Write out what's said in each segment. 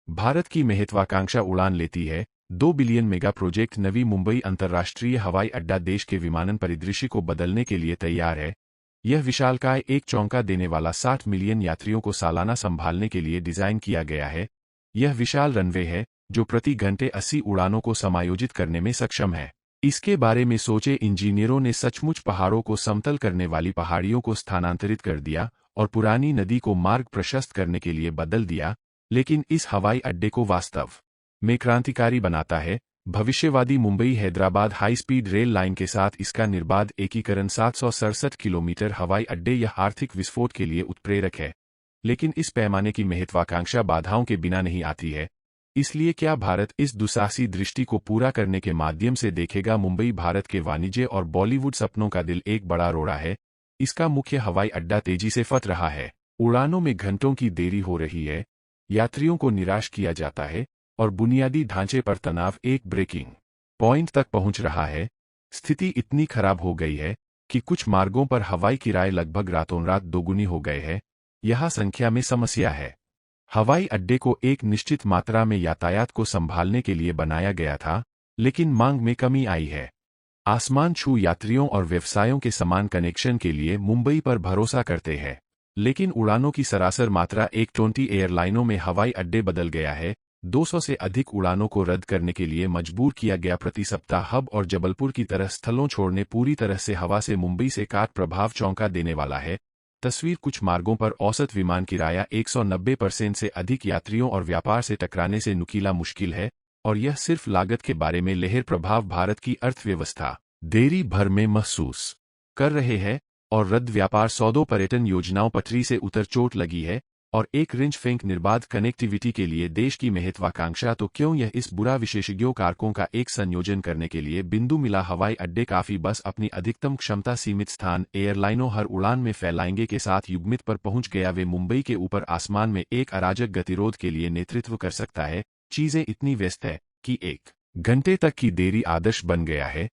भारत की महत्वाकांक्षा उड़ान लेती है। 2 billion mega project Navi Mumbai अंतर्राष्ट्रीय हवाई अड्डा देश के विमानन परिदृश्य को बदलने के लिए तैयार है। यह विशालकाय एक चौंका देने वाला 60 मिलियन यात्रियों को सालाना संभालने के लिए डिजाइन किया गया है। यह विशाल रनवे है जो प्रति घंटे 80 उड़ानों को समायोजित करने में सक्षम है। इसके बारे में सोचे इंजीनियरों ने सचमुच पहाड़ों को समतल करने वाली पहाड़ियों को स्थानांतरित कर दिया और पुरानी नदी को मार्ग प्रशस्त करने के लिए बदल दिया। लेकिन इस हवाई अड्डे को वास्तव में क्रांतिकारी बनाता है भविष्यवादी Mumbai Hyderabad high speed rail line के साथ इसका निर्बाध एकीकरण। 767 किलोमीटर हवाई अड्डे यह आर्थिक विस्फोट के लिए उत्प्रेरक है। लेकिन इस पैमाने की महत्वाकांक्षा बाधाओं के बिना नहीं आती है। इसलिए क्या भारत इस दुस्साहसी दृष्टि को पूरा करने के माध्यम से देखेगा? मुंबई भारत के वाणिज्य और बॉलीवुड सपनों का दिल एक बड़ा रोड़ा है। इसका मुख्य हवाई अड्डा तेजी से फट रहा है। उड़ानों में घंटों की देरी हो रही है, यात्रियों को निराश किया जाता है और बुनियादी ढांचे पर तनाव एक ब्रेकिंग पॉइंट तक पहुंच रहा है। स्थिति इतनी खराब हो गई है कि कुछ मार्गों पर हवाई किराए लगभग रातों रात दोगुनी हो गए हैं। यह संख्या में समस्या है। हवाई अड्डे को एक निश्चित मात्रा में यातायात को संभालने के लिए बनाया गया था, लेकिन मांग में कमी आई है। आसमान छू यात्रियों और व्यवसायों के समान कनेक्शन के लिए मुंबई पर भरोसा करते हैं, लेकिन उड़ानों की सरासर मात्रा 120 एयरलाइनों में हवाई अड्डे बदल गया है। 200 से अधिक उड़ानों को रद्द करने के लिए मजबूर किया गया। प्रति सप्ताह हब और जबलपुर की तरह स्थलों छोड़ने पूरी तरह से हवा से मुंबई से काट प्रभाव चौंका देने वाला है। तस्वीर कुछ मार्गों पर औसत विमान किराया 190% से अधिक यात्रियों और व्यापार से टकराने से नुकीला मुश्किल है, और यह सिर्फ लागत के बारे में लहर प्रभाव भारत की अर्थव्यवस्था देरी भर में महसूस कर रहे हैं और रद्द व्यापार सौदों पर्यटन योजनाओं पटरी से उतर चोट लगी है और एक रिंच फेंक निर्बाध कनेक्टिविटी के लिए देश की महत्वाकांक्षा। तो क्यों यह इस बुरा विशेषज्ञों कारकों का एक संयोजन करने के लिए बिंदु मिला हवाई अड्डे काफी बस अपनी अधिकतम क्षमता सीमित स्थान एयरलाइनों हर उड़ान में फैलाएंगे के साथ युग्मित पर पहुंच गया। वे मुंबई के ऊपर आसमान में एक अराजक गतिरोध के लिए नेतृत्व कर सकता है। चीजें इतनी व्यस्त है कि 1 घंटे तक की देरी आदर्श बन गया है,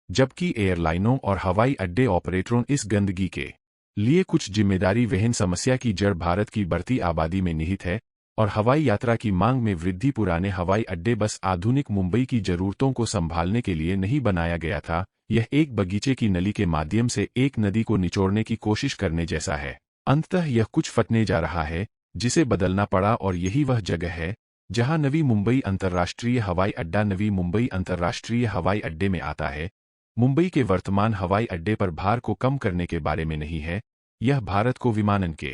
जबकि एयरलाइनों और हवाई अड्डे ऑपरेटरों इस गंदगी के लिए कुछ जिम्मेदारी वहन। समस्या की जड़ भारत की बढ़ती आबादी में निहित है और हवाई यात्रा की मांग में वृद्धि। पुराने हवाई अड्डे बस आधुनिक मुंबई की जरूरतों को संभालने के लिए नहीं बनाया गया था। यह एक बगीचे की नली के माध्यम से एक नदी को निचोड़ने की कोशिश करने जैसा है। अंततः यह कुछ फटने जा रहा है जिसे बदलना पड़ा, और यही वह जगह है जहां नवी मुंबई अंतर्राष्ट्रीय हवाई अड्डा नवी मुंबई अंतर्राष्ट्रीय हवाई अड्डे में आता है। मुंबई के वर्तमान हवाई अड्डे पर भार को कम करने के बारे में नहीं है, यह भारत को विमानन के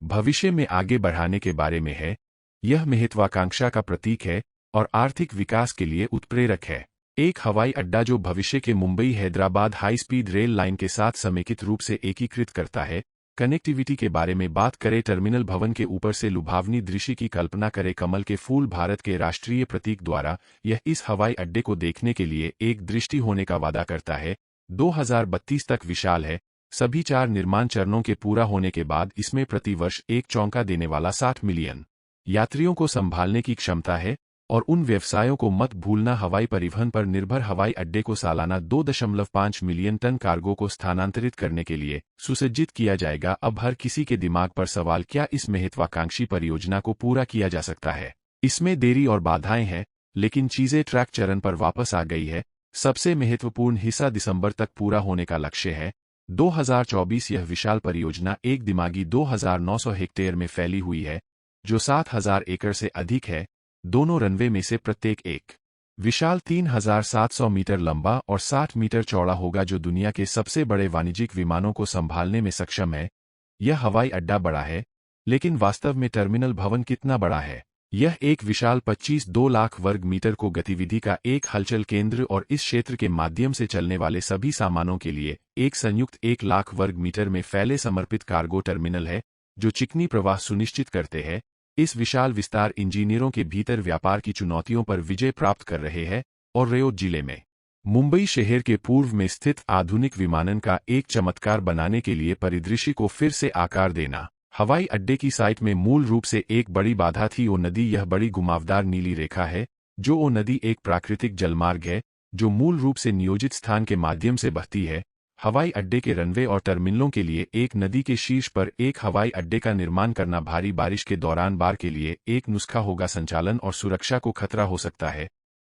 भविष्य में आगे बढ़ाने के बारे में है। यह महत्वाकांक्षा का प्रतीक है और आर्थिक विकास के लिए उत्प्रेरक है। एक हवाई अड्डा जो भविष्य के Mumbai Hyderabad high speed rail line के साथ समेकित रूप से एकीकृत करता है। कनेक्टिविटी के बारे में बात करें, टर्मिनल भवन के ऊपर से लुभावनी दृश्य की कल्पना करें। कमल के फूल भारत के राष्ट्रीय प्रतीक द्वारा यह इस हवाई अड्डे को देखने के लिए एक दृष्टि होने का वादा करता है। 2032 तक विशाल है। सभी 4 निर्माण चरणों के पूरा होने के बाद इसमें प्रतिवर्ष एक चौंका देने वाला 60 मिलियन यात्रियों को संभालने की क्षमता है। और उन व्यवसायों को मत भूलना, हवाई परिवहन पर निर्भर हवाई अड्डे को सालाना 2.5 मिलियन टन कार्गो को स्थानांतरित करने के लिए सुसज्जित किया जाएगा। अब हर किसी के दिमाग पर सवाल, क्या इस महत्वाकांक्षी परियोजना को पूरा किया जा सकता है? इसमें देरी और बाधाएं हैं, लेकिन चीजें ट्रैक चरण पर वापस आ गई है। सबसे महत्वपूर्ण हिस्सा दिसंबर तक पूरा होने का लक्ष्य है। 2024 यह विशाल परियोजना एक दिमागी 2900 हेक्टेयर में फैली हुई है, जो 7000 एकड़ से अधिक है। दोनों रनवे में से प्रत्येक एक विशाल 3700 मीटर लंबा और 60 मीटर चौड़ा होगा, जो दुनिया के सबसे बड़े वाणिज्यिक विमानों को संभालने में सक्षम है। यह हवाई अड्डा बड़ा है, लेकिन वास्तव में टर्मिनल भवन कितना बड़ा है? यह एक विशाल 25-2 लाख वर्ग मीटर को गतिविधि का एक हलचल केंद्र और इस क्षेत्र के माध्यम से चलने वाले सभी सामानों के लिए एक संयुक्त 1 लाख वर्ग मीटर में फैले समर्पित कार्गो टर्मिनल है, जो चिकनी प्रवाह सुनिश्चित करते हैं। इस विशाल विस्तार इंजीनियरों के भीतर व्यापार की चुनौतियों पर विजय प्राप्त कर रहे हैं और रेओ जिले में मुंबई शहर के पूर्व में स्थित आधुनिक विमानन का एक चमत्कार बनाने के लिए परिदृश्य को फिर से आकार देना। हवाई अड्डे की साइट में मूल रूप से एक बड़ी बाधा थी ओ नदी। यह बड़ी घुमावदार नीली रेखा है, जो ओ नदी एक प्राकृतिक जलमार्ग है जो मूल रूप से नियोजित स्थान के माध्यम से बहती है। हवाई अड्डे के रनवे और टर्मिनलों के लिए एक नदी के शीर्ष पर एक हवाई अड्डे का निर्माण करना भारी बारिश के दौरान बाढ़ के लिए एक नुस्खा होगा। संचालन और सुरक्षा को खतरा हो सकता है,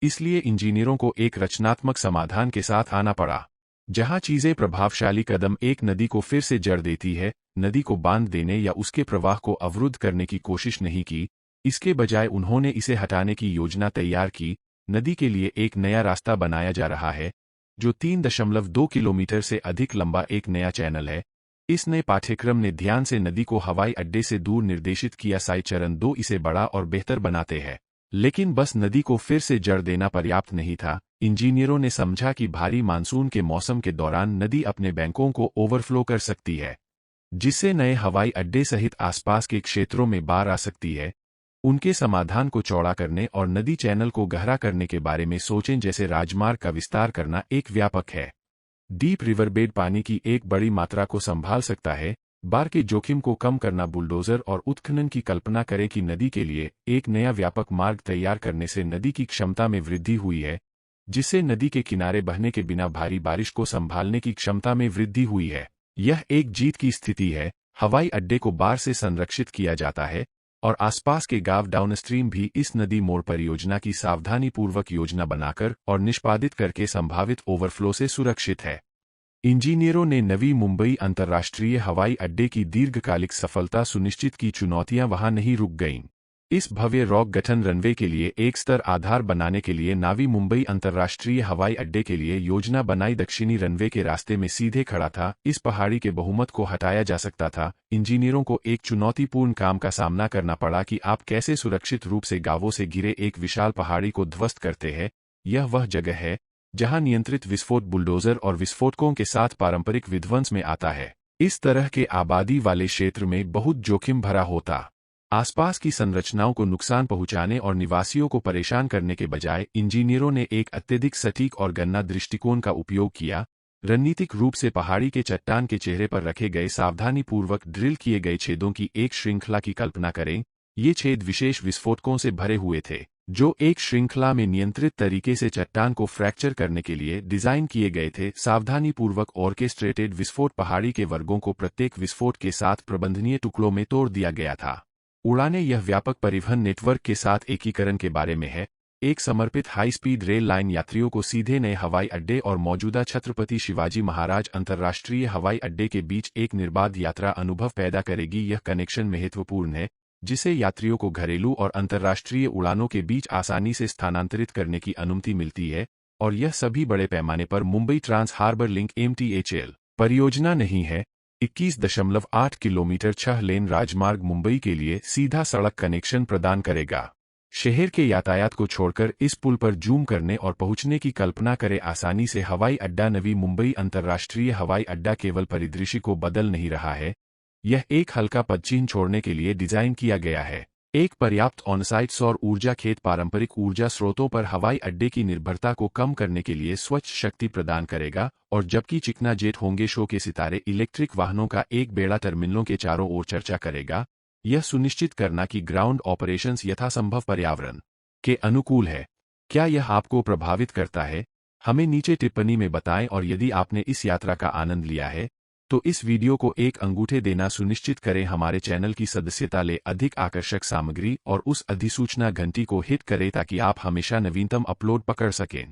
इसलिए इंजीनियरों को एक रचनात्मक समाधान के साथ आना पड़ा। जहां चीजें प्रभावशाली कदम एक नदी को फिर से जड़ देती है, नदी को बांध देने या उसके प्रवाह को अवरुद्ध करने की कोशिश नहीं की, इसके बजाय उन्होंने इसे हटाने की योजना तैयार की। नदी के लिए एक नया रास्ता बनाया जा रहा है, जो 3.2 किलोमीटर से अधिक लंबा एक नया चैनल है। इस नए पाठ्यक्रम ने ध्यान से नदी को हवाई अड्डे से दूर निर्देशित किया। चरण 2 इसे बड़ा और बेहतर बनाते हैं, लेकिन बस नदी को फिर से जड़ देना पर्याप्त नहीं था। इंजीनियरों ने समझा कि भारी मानसून के मौसम के दौरान नदी अपने बैंकों को ओवरफ्लो कर सकती है, जिससे नए हवाई अड्डे सहित आसपास के क्षेत्रों में बाढ़ आ सकती है। उनके समाधान को चौड़ा करने और नदी चैनल को गहरा करने के बारे में सोचें, जैसे राजमार्ग का विस्तार करना एक व्यापक है। डीप रिवरबेड पानी की एक बड़ी मात्रा को संभाल सकता है। बाढ़ के जोखिम को कम करना, बुलडोजर और उत्खनन की कल्पना करें कि नदी के लिए एक नया व्यापक मार्ग तैयार करने से नदी की क्षमता में वृद्धि हुई है, जिससे नदी के किनारे बहने के बिना भारी बारिश को संभालने की क्षमता में वृद्धि हुई है। यह एक जीत की स्थिति है। हवाई अड्डे को बाढ़ से संरक्षित किया जाता है और आसपास के गांव डाउनस्ट्रीम भी इस नदी मोड़ परियोजना की सावधानीपूर्वक योजना बनाकर और निष्पादित करके संभावित ओवरफ्लो से सुरक्षित है। इंजीनियरों ने नवी मुंबई अंतर्राष्ट्रीय हवाई अड्डे की दीर्घकालिक सफलता सुनिश्चित की। चुनौतियां वहां नहीं रुक गईं। इस भव्य रॉक गठन रनवे के लिए एक स्तर आधार बनाने के लिए नवी मुंबई अंतर्राष्ट्रीय हवाई अड्डे के लिए योजना बनाई। दक्षिणी रनवे के रास्ते में सीधे खड़ा था। इस पहाड़ी के बहुमत को हटाया जा सकता था। इंजीनियरों को एक चुनौतीपूर्ण काम का सामना करना पड़ा कि आप कैसे सुरक्षित रूप से गावों से घिरे एक विशाल पहाड़ी को ध्वस्त करते हैं। यह वह जगह है जहां नियंत्रित विस्फोट बुलडोजर और विस्फोटकों के साथ पारंपरिक विध्वंस में आता है। इस तरह के आबादी वाले क्षेत्र में बहुत जोखिम भरा होता। आसपास की संरचनाओं को नुकसान पहुंचाने और निवासियों को परेशान करने के बजाय इंजीनियरों ने एक अत्यधिक सटीक और गणना दृष्टिकोण का उपयोग किया। रणनीतिक रूप से पहाड़ी के चट्टान के चेहरे पर रखे गए सावधानीपूर्वक ड्रिल किए गए छेदों की एक श्रृंखला की कल्पना करें। ये छेद विशेष विस्फोटकों से भरे हुए थे, जो एक श्रृंखला में नियंत्रित तरीके से चट्टान को फ्रैक्चर करने के लिए डिजाइन किए गए थे। सावधानीपूर्वक ऑर्केस्ट्रेटेड विस्फोट पहाड़ी के वर्गों को प्रत्येक विस्फोट के साथ प्रबंधनीय टुकड़ों में तोड़ दिया गया था। उड़ाने यह व्यापक परिवहन नेटवर्क के साथ एकीकरण के बारे में है। एक समर्पित हाई स्पीड रेल लाइन यात्रियों को सीधे नए हवाई अड्डे और मौजूदा छत्रपति शिवाजी महाराज अंतर्राष्ट्रीय हवाई अड्डे के बीच एक निर्बाध यात्रा अनुभव पैदा करेगी। यह कनेक्शन महत्वपूर्ण है, जिसे यात्रियों को घरेलू और अंतर्राष्ट्रीय उड़ानों के बीच आसानी से स्थानांतरित करने की अनुमति मिलती है, और यह सभी बड़े पैमाने पर Mumbai trans harbour link (MTHL) परियोजना नहीं है। 21.8 किलोमीटर 6 लेन राजमार्ग मुंबई के लिए सीधा सड़क कनेक्शन प्रदान करेगा। शहर के यातायात को छोड़कर इस पुल पर जूम करने और पहुंचने की कल्पना करें आसानी से। हवाई अड्डा नवी मुंबई अंतर्राष्ट्रीय हवाई अड्डा केवल परिदृश्य को बदल नहीं रहा है, यह एक हल्का पदचिह्न छोड़ने के लिए डिजाइन किया गया है। एक पर्याप्त ऑनसाइट सौर ऊर्जा खेत पारंपरिक ऊर्जा स्रोतों पर हवाई अड्डे की निर्भरता को कम करने के लिए स्वच्छ शक्ति प्रदान करेगा, और जबकि चिकना जेट होंगे शो के सितारे इलेक्ट्रिक वाहनों का एक बेड़ा टर्मिनलों के चारों ओर चर्चा करेगा। यह सुनिश्चित करना कि ग्राउंड ऑपरेशंस यथासंभव पर्यावरण के अनुकूल है। क्या यह आपको प्रभावित करता है? हमें नीचे टिप्पणी में बताएं, और यदि आपने इस यात्रा का आनंद लिया है तो इस वीडियो को एक अंगूठे देना सुनिश्चित करें। हमारे चैनल की सदस्यता ले अधिक आकर्षक सामग्री और उस अधिसूचना घंटी को हिट करें ताकि आप हमेशा नवीनतम अपलोड पकड़ सकें।